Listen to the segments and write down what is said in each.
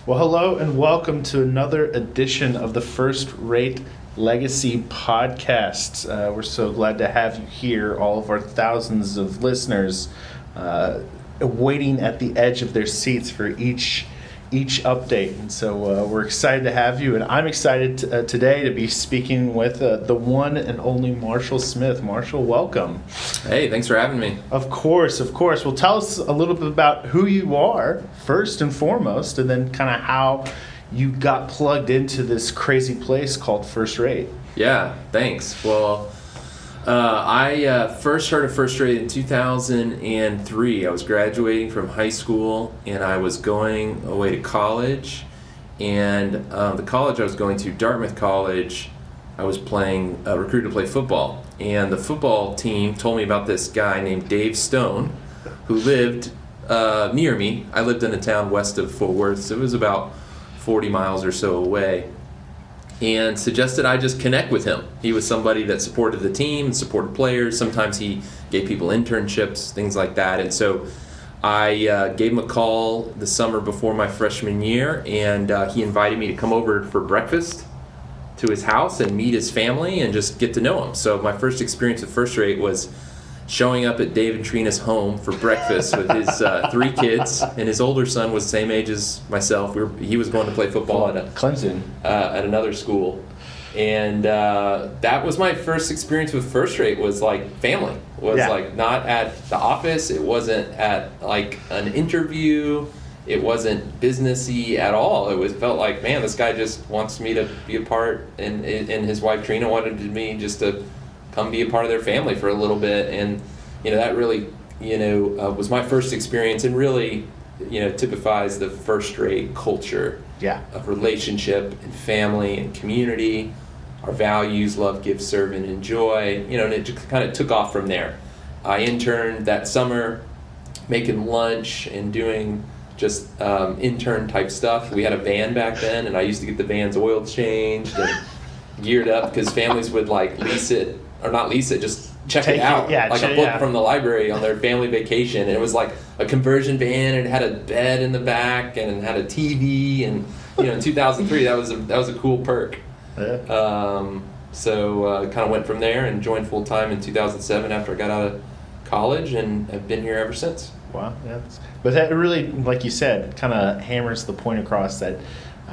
Well, hello and welcome to another edition of the First Rate Legacy Podcast. We're so glad to have you here, all of our thousands of listeners waiting at the edge of their seats for each update. And so we're excited to have you, and I'm excited today to be speaking with the one and only Marshall Smith. Marshall, welcome. Hey, thanks for having me. Of course. Well, tell us a little bit about who you are, first and foremost, and then kind of how you got plugged into this crazy place called First Rate. Yeah, thanks. Well, I first heard of First Rate in 2003. I was graduating from high school, and I was going away to college. And the college I was going to, Dartmouth College, I was recruited to play football. And the football team told me about this guy named Dave Stone, who lived near me. I lived in a town west of Fort Worth, so it was about 40 miles or so away, and suggested I just connect with him. He was somebody that supported the team, supported players. Sometimes he gave people internships, things like that. And so I gave him a call the summer before my freshman year, and he invited me to come over for breakfast to his house and meet his family and just get to know him. So my first experience with First Rate was showing up at Dave and Trina's home for breakfast with his 3 kids, and his older son was the same age as myself. He was going to play football at Clemson, at another school, and that was my first experience with First Rate. Was like family. Was like not at the office. It wasn't at like an interview. It wasn't businessy at all. It felt like, man, this guy just wants me to be a part, and his wife Trina wanted me just to come be a part of their family for a little bit. And that really was my first experience, and really typifies the First Rate culture of relationship and family and community, our values: love, give, serve, and enjoy. And it just kind of took off from there. I interned that summer making lunch and doing just intern type stuff. We had a van back then, and I used to get the van's oil changed and geared up, because families would like lease it, or not lease it, just check it out, like a book from the library on their family vacation. And it was like a conversion van, and it had a bed in the back, and it had a TV, and in 2003 that was a cool perk. So kind of went from there and joined full time in 2007 after I got out of college, and have been here ever since. Wow, but that really, like you said, kind of hammers the point across that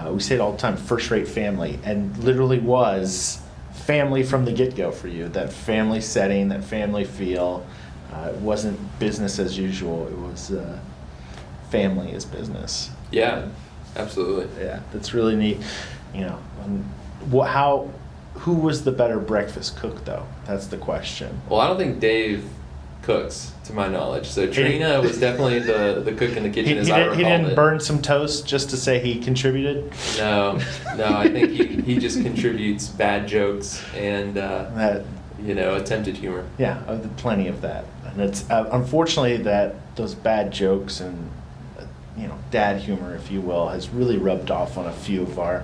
we say it all the time: First Rate family, and literally was family from the get-go for you. That family setting, that family feel. It wasn't business as usual. It was family as business. Yeah, absolutely. Yeah, that's really neat. Who was the better breakfast cook, though? That's the question. Well, I don't think Dave cooks, to my knowledge. So Trina was definitely the cook in the kitchen, as I recall. He didn't burn some toast just to say he contributed? No, I think he just contributes bad jokes and attempted humor. Yeah, plenty of that. And it's unfortunately that those bad jokes and dad humor, if you will, has really rubbed off on a few of our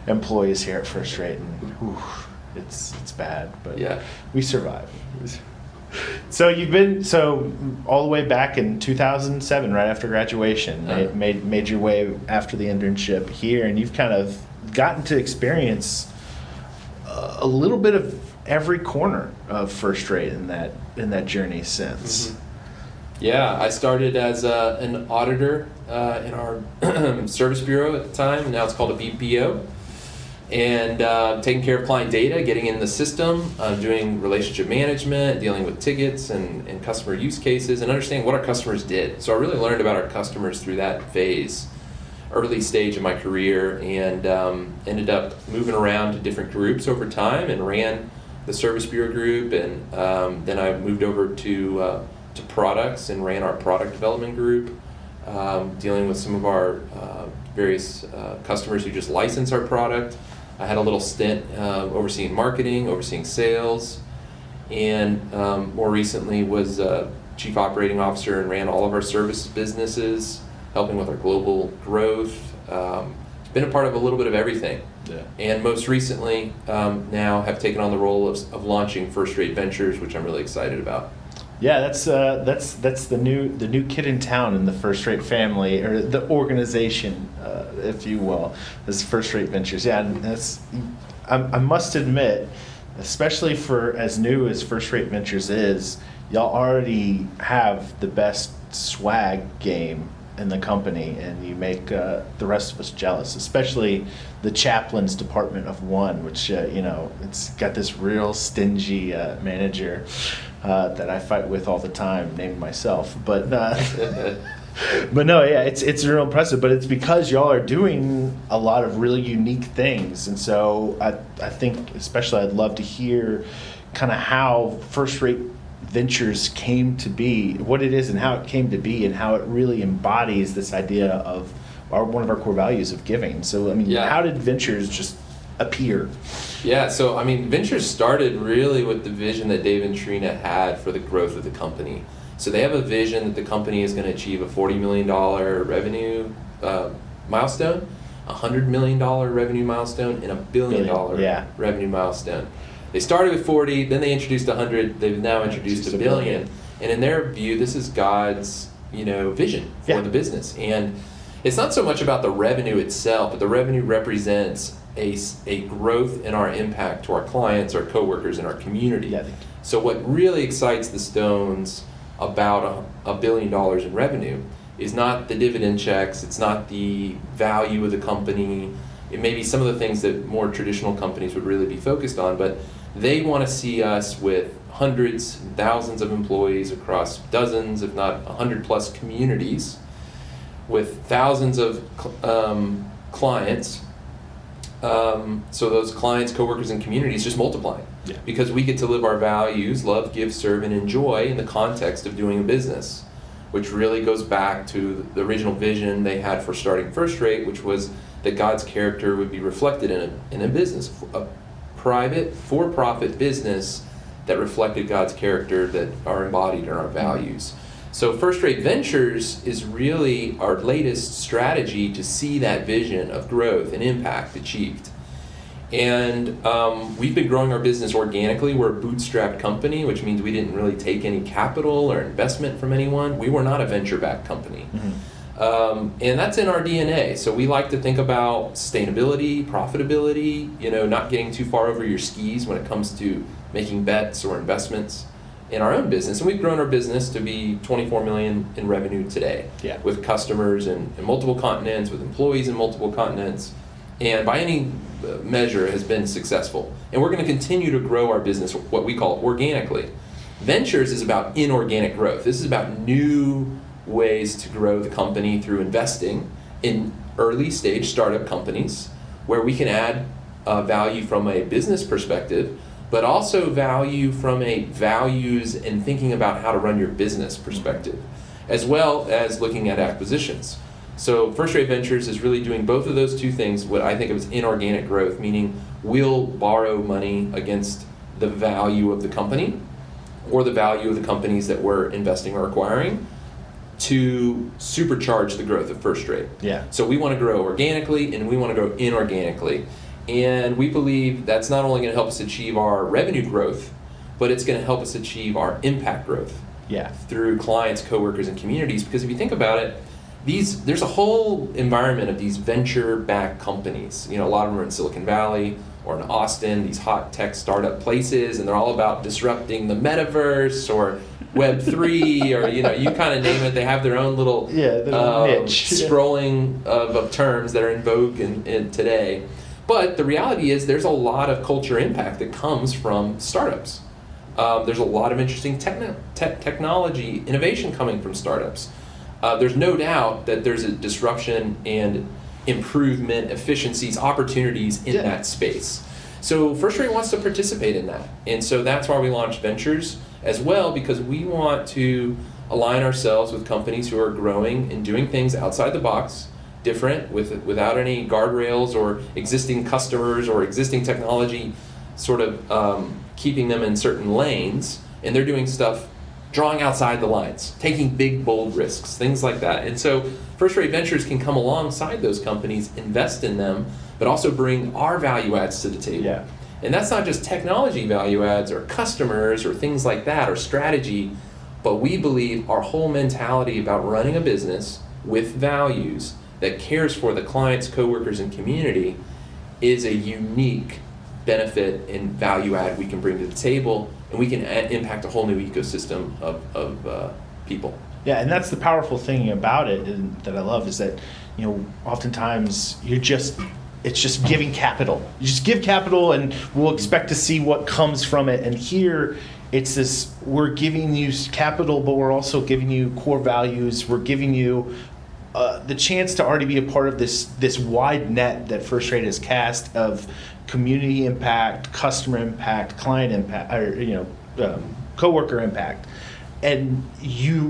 employees here at First Rate, and it's bad, but we survive. So you've been all the way back in 2007, right after graduation, made your way after the internship here, and you've kind of gotten to experience a little bit of every corner of First Rate in that journey since. Mm-hmm. Yeah, I started as an auditor in our service bureau at the time, and now it's called a BPO. And taking care of client data, getting in the system, doing relationship management, dealing with tickets and customer use cases, and understanding what our customers did. So I really learned about our customers through that phase, early stage of my career, and ended up moving around to different groups over time, and ran the service bureau group, and then I moved over to products and ran our product development group, dealing with some of our various customers who just license our product. I had a little stint overseeing marketing, overseeing sales, and more recently was chief operating officer and ran all of our service businesses, helping with our global growth. Been a part of a little bit of everything. Yeah. And most recently now have taken on the role of launching First Rate Ventures, which I'm really excited about. Yeah, that's the new kid in town in the First Rate family, or the organization, if you will, is First Rate Ventures. Yeah, and I must admit, especially for as new as First Rate Ventures is, y'all already have the best swag game in the company, and you make the rest of us jealous, especially the chaplain's department of one, which it's got this real stingy manager that I fight with all the time, named myself. But but no, yeah, it's real impressive. But it's because y'all are doing a lot of really unique things, and so I think especially I'd love to hear kind of how First Rate Ventures came to be, what it is and how it came to be, and how it really embodies this idea of one of our core values of giving. So, I mean, How did Ventures just appear? Yeah, so, I mean, Ventures started really with the vision that Dave and Trina had for the growth of the company. So they have a vision that the company is going to achieve a $40 million revenue milestone, a $100 million revenue milestone, and a $1 billion revenue milestone. They started with 40, then they introduced 100, they've now introduced a billion. And in their view, this is God's, vision for the business. And it's not so much about the revenue itself, but the revenue represents a growth in our impact to our clients, our coworkers, and our community. Yeah. So what really excites the Stones about $1 billion in revenue is not the dividend checks, it's not the value of the company, it may be some of the things that more traditional companies would really be focused on, but they want to see us with hundreds and thousands of employees across dozens, if not 100 plus communities, with thousands of clients. So those clients, coworkers, and communities just multiplying. Yeah. Because we get to live our values, love, give, serve, and enjoy in the context of doing a business, which really goes back to the original vision they had for starting First Rate, which was that God's character would be reflected in a business, a private, for-profit business that reflected God's character that are embodied in our values. So First Rate Ventures is really our latest strategy to see that vision of growth and impact achieved. And we've been growing our business organically. We're a bootstrapped company, which means we didn't really take any capital or investment from anyone. We were not a venture-backed company. And that's in our DNA. So we like to think about sustainability, profitability, not getting too far over your skis when it comes to making bets or investments in our own business. And we've grown our business to be $24 million in revenue today, with customers in multiple continents, with employees in multiple continents, and by any measure has been successful. And we're going to continue to grow our business, what we call organically. Ventures is about inorganic growth. This is about new ways to grow the company through investing in early stage startup companies where we can add value from a business perspective, but also value from a values and thinking about how to run your business perspective, as well as looking at acquisitions. So First Rate Ventures is really doing both of those two things, what I think of as inorganic growth, meaning we'll borrow money against the value of the company or the value of the companies that we're investing or acquiring to supercharge the growth of First Rate. Yeah. So we want to grow organically and we want to grow inorganically. And we believe that's not only going to help us achieve our revenue growth, but it's going to help us achieve our impact growth. Yeah. Through clients, coworkers, and communities. Because if you think about it, there's a whole environment of these venture-backed companies. A lot of them are in Silicon Valley or in Austin, these hot tech startup places, and they're all about disrupting the metaverse or Web3, or you kind of name it. They have their own little niche scrolling of terms that are in vogue in today. But the reality is there's a lot of culture impact that comes from startups. There's a lot of interesting technology innovation coming from startups. There's no doubt that there's a disruption and improvement, efficiencies, opportunities in that space. So First Rate wants to participate in that. And so that's why we launched Ventures as well, because we want to align ourselves with companies who are growing and doing things outside the box, different, without any guardrails or existing customers or existing technology sort of keeping them in certain lanes. And they're doing stuff drawing outside the lines, taking big, bold risks, things like that. And so First Rate Ventures can come alongside those companies, invest in them, but also bring our value adds to the table. Yeah. And that's not just technology value adds or customers or things like that or strategy. But we believe our whole mentality about running a business with values that cares for the clients, coworkers, and community is a unique benefit and value add we can bring to the table, and we can impact a whole new ecosystem of people. Yeah, and that's the powerful thing about it, and that I love, is that, you know, oftentimes it's just giving capital. You just give capital and we'll expect to see what comes from it. And here it's this, we're giving you capital, but we're also giving you core values. We're giving you the chance to already be a part of this wide net that First Rate has cast of community impact, customer impact, client impact, or coworker impact. And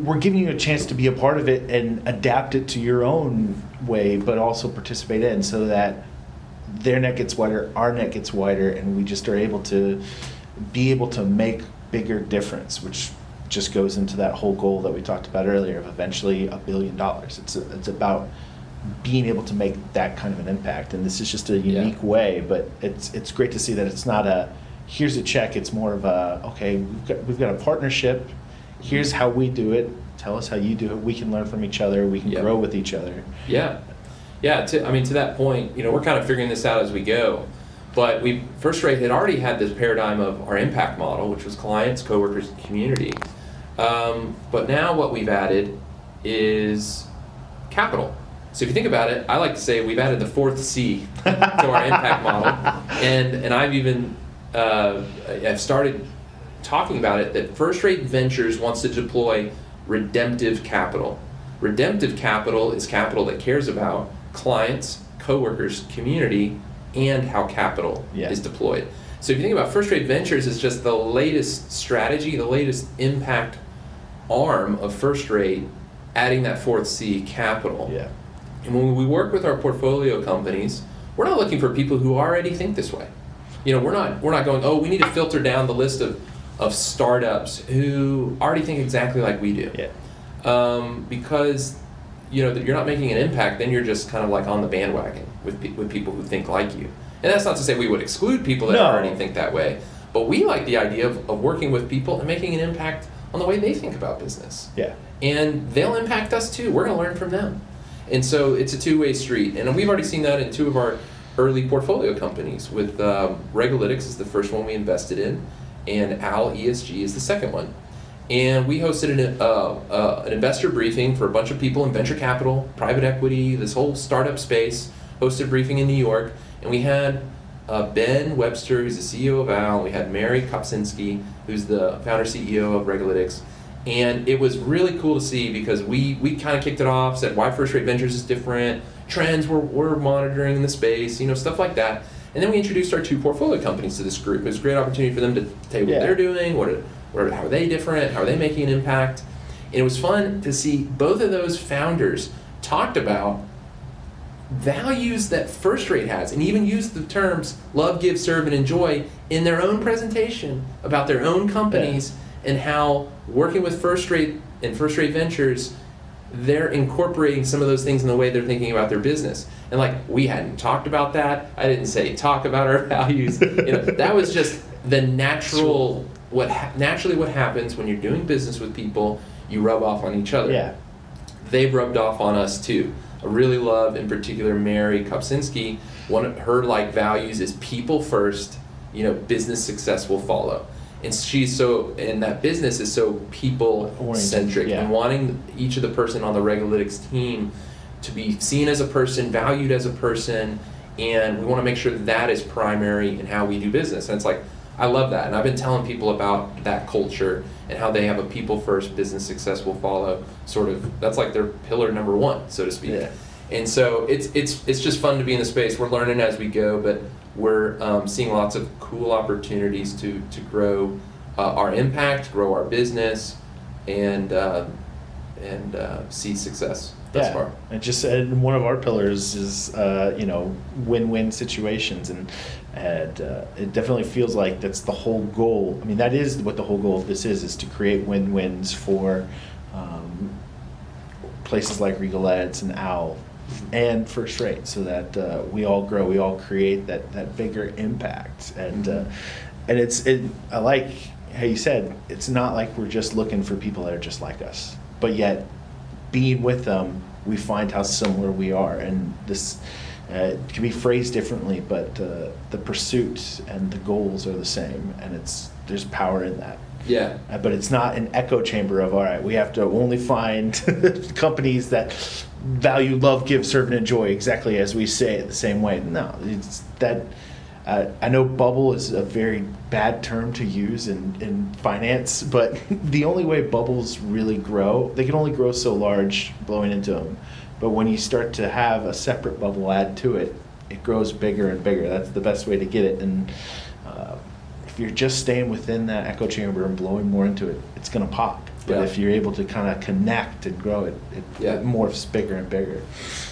we're giving you a chance to be a part of it and adapt it to your own way, but also participate in, so that their net gets wider, our net gets wider, and we just are able to make bigger difference, which just goes into that whole goal that we talked about earlier of eventually $1 billion. It's about being able to make that kind of an impact, and this is just a unique way. But it's great to see that it's not a here's a check. It's more of a, okay, we've got a partnership. Here's how we do it. Tell us how you do it. We can learn from each other. We can grow with each other. Yeah. To that point, we're kind of figuring this out as we go. But First Rate had already had this paradigm of our impact model, which was clients, coworkers, and community. But now what we've added is capital. So if you think about it, I like to say we've added the fourth C to our impact model. And I've even I've started talking about it, that First Rate Ventures wants to deploy redemptive capital. Redemptive capital is capital that cares about clients, coworkers, community, and how capital is deployed. So if you think about First Rate Ventures as just the latest strategy, the latest impact arm of First Rate, adding that fourth C, capital. Yeah. And when we work with our portfolio companies, we're not looking for people who already think this way. We're not going, oh, we need to filter down the list of startups who already think exactly like we do. Yeah. Because you're not making an impact, then you're just kind of like on the bandwagon with people who think like you. And that's not to say we would exclude people that already think that way, but we like the idea of working with people and making an impact on the way they think about business. Yeah. And they'll impact us too. We're going to learn from them. And so it's a two-way street. And we've already seen that in two of our early portfolio companies. With Regulalytics is the first one we invested in, and Al ESG is the second one. And we hosted an investor briefing for a bunch of people in venture capital, private equity, this whole startup space, hosted a briefing in New York. And we had Ben Webster, who's the CEO of Al, and we had Mary Kopczynski, who's the founder CEO of Regulalytics. And it was really cool to see, because we kind of kicked it off, said why First Rate Ventures is different, trends we're monitoring in the space, stuff like that. And then we introduced our two portfolio companies to this group. It was a great opportunity for them to tell you what they're doing, how are they different, how are they making an impact. And it was fun to see both of those founders talked about values that First Rate has, and even used the terms love, give, serve, and enjoy in their own presentation about their own companies, and how working with First Rate and First Rate Ventures, they're incorporating some of those things in the way they're thinking about their business. And we hadn't talked about that. I didn't say talk about our values. That was just the natural, naturally what happens when you're doing business with people, you rub off on each other. Yeah. They've rubbed off on us too. I really love, in particular, Mary Kopczynski. One of her values is people first, business success will follow. And that business is so people-centric, and wanting each of the person on the Regulalytics team to be seen as a person, valued as a person, and we want to make sure that is primary in how we do business. And it's I love that. And I've been telling people about that culture and how they have a people-first, business success will follow that's their pillar number one, so to speak. Yeah. And so it's just fun to be in the space. We're learning as we go, but we're seeing lots of cool opportunities to grow our impact, grow our business, and see success thus far. And one of our pillars is win-win situations, and it definitely feels like that's the whole goal. I mean, that is what the whole goal of this is to create win-wins for places like Regulalytics and Owl and First Rate, so that we all grow, we all create that bigger impact. And I like how you said, it's not like we're just looking for people that are just like us, but yet being with them, we find how similar we are. And this can be phrased differently, but the pursuit and the goals are the same, and there's power in that. Yeah. But it's not an echo chamber of, all right, we have to only find companies that value, love, give, serve, and enjoy exactly as we say it the same way. No, it's that. I know bubble is a very bad term to use in finance, but the only way bubbles really grow, they can only grow so large blowing into them. But when you start to have a separate bubble add to it, it grows bigger and bigger. That's the best way to get it. And if you're just staying within that echo chamber and blowing more into it, it's going to pop. But if you're able to kind of connect and grow it, it morphs bigger and bigger.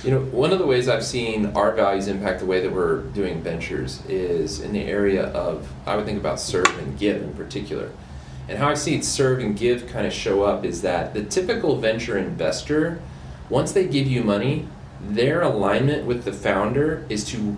You know, one of the ways I've seen our values impact the way that we're doing ventures is in the area of, I would think about serve and give in particular. And how I see serve and give kind of show up is that the typical venture investor, once they give you money, their alignment with the founder is to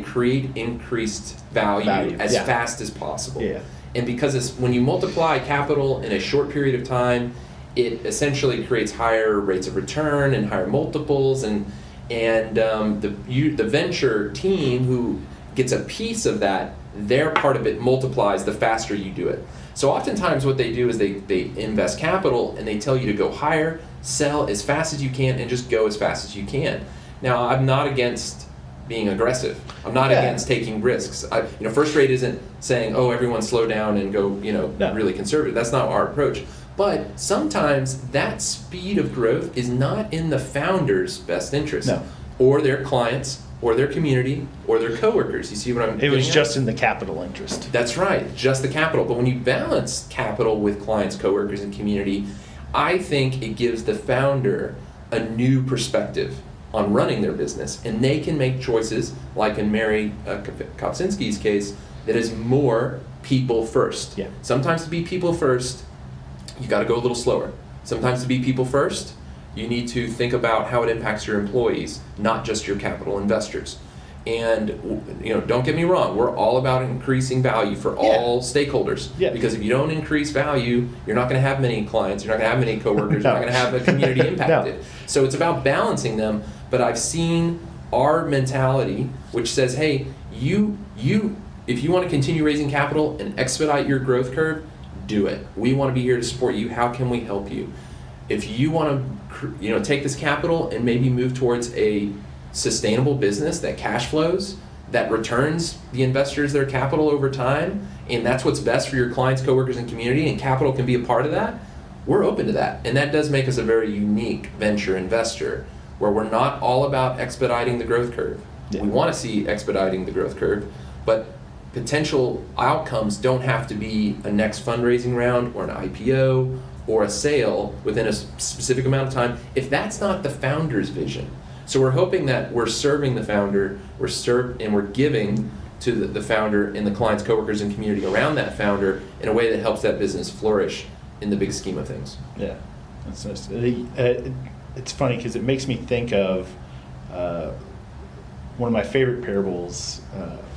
create increased value as fast as possible. Yeah. And because when you multiply capital in a short period of time, it essentially creates higher rates of return and higher multiples, and the venture team who gets a piece of that, their part of it multiplies the faster you do it. So oftentimes what they do is they invest capital and they tell you to go higher, sell as fast as you can, and just go as fast as you can. Now, I'm not against being aggressive. I'm not against taking risks. First Rate isn't saying, oh, everyone slow down and go, really conservative. That's not our approach. But sometimes that speed of growth is not in the founder's best interest, or their clients, or their community, or their coworkers. You see what I'm getting at? It was just in the capital interest. That's right, just the capital. But when you balance capital with clients, coworkers, and community, I think it gives the founder a new perspective on running their business, and they can make choices, like in Mary Kopczynski's case, that is more people first. Yeah. Sometimes to be people first, you got to go a little slower. Sometimes to be people first, you need to think about how it impacts your employees, not just your capital investors. And don't get me wrong, we're all about increasing value for all stakeholders. Yeah. Because if you don't increase value, you're not going to have many clients, you're not going to have many coworkers, you're not going to have a community impacted. So it's about balancing them. But I've seen our mentality, which says, hey, you if you want to continue raising capital and expedite your growth curve, do it. We want to be here to support you. How can we help you? If you want to take this capital and maybe move towards a sustainable business that cash flows, that returns the investors their capital over time, and that's what's best for your clients, coworkers, and community, and capital can be a part of that, we're open to that. And that does make us a very unique venture investor, where we're not all about expediting the growth curve. Yeah. We want to see expediting the growth curve, but potential outcomes don't have to be a next fundraising round or an IPO or a sale within a specific amount of time if that's not the founder's vision. So we're hoping that we're serving the founder, we're giving to the founder and the clients, coworkers, and community around that founder in a way that helps that business flourish in the big scheme of things. Yeah, that's nice. It's funny because it makes me think of one of my favorite parables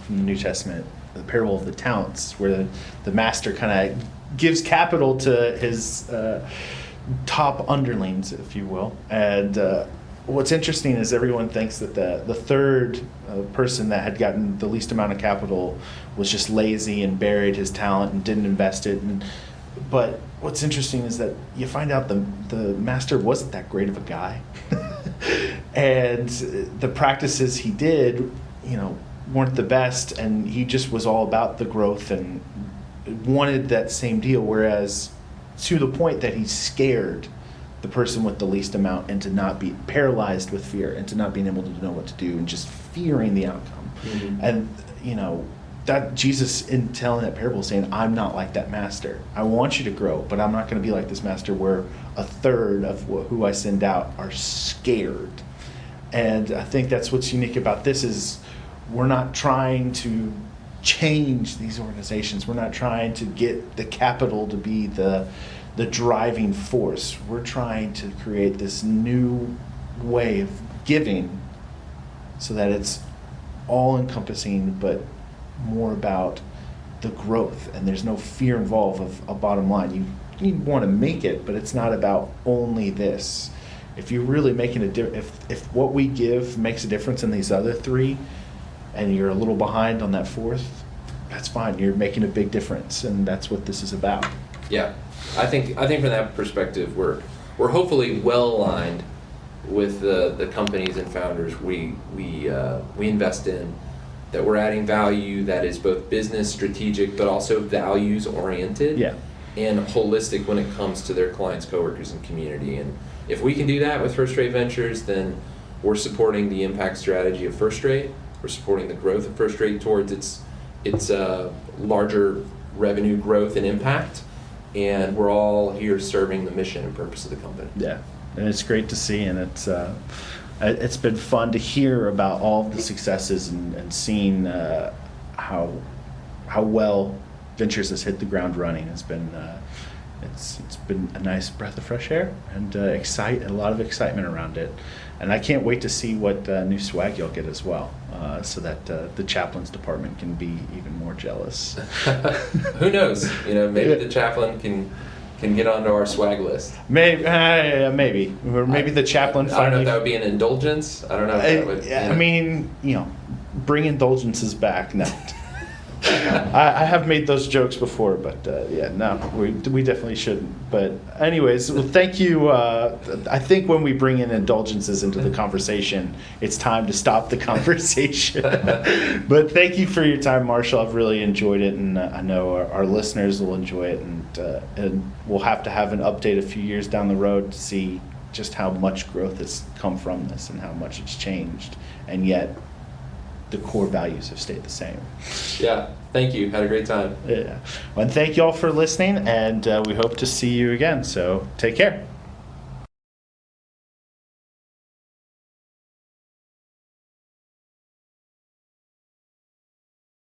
from the New Testament, the parable of the talents, where the master kind of gives capital to his top underlings, if you will. And what's interesting is everyone thinks that the third person that had gotten the least amount of capital was just lazy and buried his talent and didn't invest it. But what's interesting is that you find out the master wasn't that great of a guy. And the practices he did, weren't the best, and he just was all about the growth and wanted that same deal, whereas to the point that he scared the person with the least amount into not be paralyzed with fear, into not being able to know what to do and just fearing the outcome. Mm-hmm. And, that Jesus, in telling that parable, is saying, I'm not like that master. I want you to grow, but I'm not going to be like this master where a third of who I send out are scared. And I think that's what's unique about this is we're not trying to change these organizations. We're not trying to get the capital to be the driving force. We're trying to create this new way of giving so that it's all-encompassing, but more about the growth, and there's no fear involved of a bottom line. You want to make it, but it's not about only this. If you're really making if what we give makes a difference in these other three, and you're a little behind on that fourth, that's fine. You're making a big difference, and that's what this is about. Yeah, I think from that perspective, we're hopefully well aligned with the companies and founders we invest in. That we're adding value that is both business strategic, but also values oriented. Yeah. And holistic when it comes to their clients, coworkers, and community. And if we can do that with First Rate Ventures, then we're supporting the impact strategy of First Rate. We're supporting the growth of First Rate towards its larger revenue growth and impact. And we're all here serving the mission and purpose of the company. Yeah, and it's great to see, and it's been fun to hear about all the successes and seeing how well Ventures has hit the ground running. It's been a nice breath of fresh air and a lot of excitement around it. And I can't wait to see what new swag you'll get as well, so that the chaplains department can be even more jealous. Who knows? Maybe the chaplain can get onto our swag list. Maybe, or maybe the chaplain. I don't know if that would be an indulgence. I don't know if that would. I mean, bring indulgences back now. I have made those jokes before, but we definitely shouldn't. But anyways, well, thank you. I think when we bring in indulgences into the conversation, it's time to stop the conversation. But thank you for your time, Marshall. I've really enjoyed it, and I know our listeners will enjoy it. And we'll have to have an update a few years down the road to see just how much growth has come from this and how much it's changed, and yet the core values have stayed the same. Yeah, thank you. Had a great time. Yeah. Well, and thank you all for listening, and we hope to see you again. So take care.